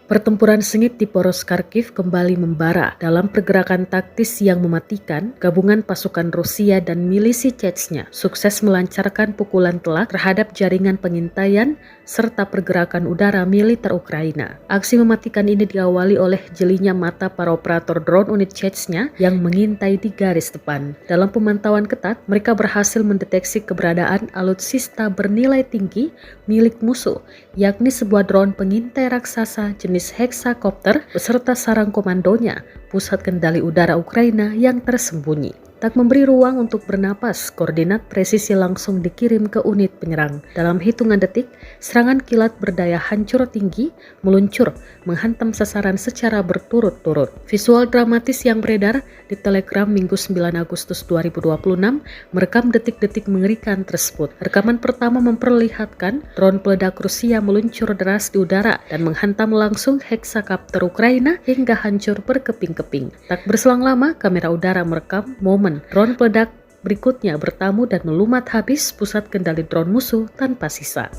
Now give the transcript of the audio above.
Pertempuran sengit di poros Kharkiv kembali membara. Dalam pergerakan taktis yang mematikan, gabungan pasukan Rusia dan milisi Chechnya sukses melancarkan pukulan telak terhadap jaringan pengintaian serta pergerakan udara militer Ukraina. Aksi mematikan ini diawali oleh jelinya mata para operator drone unit Chechnya yang mengintai di garis depan. Dalam pemantauan ketat, mereka berhasil mendeteksi keberadaan alutsista bernilai tinggi milik musuh, yakni sebuah drone pengintai raksasa jenis Hexacopter beserta sarang komandonya, pusat kendali udara Ukraina yang tersembunyi. Tak memberi ruang untuk bernapas, koordinat presisi langsung dikirim ke unit penyerang. Dalam hitungan detik, serangan kilat berdaya hancur tinggi meluncur, menghantam sasaran secara berturut-turut. Visual dramatis yang beredar di Telegram Minggu 9 Agustus 2026 merekam detik-detik mengerikan tersebut. Rekaman pertama memperlihatkan drone peledak Rusia meluncur deras di udara dan menghantam langsung Hexacopter Ukraina hingga hancur berkeping-keping. Tak berselang lama, kamera udara merekam momen drone peledak berikutnya bertamu dan melumat habis pusat kendali drone musuh tanpa sisa.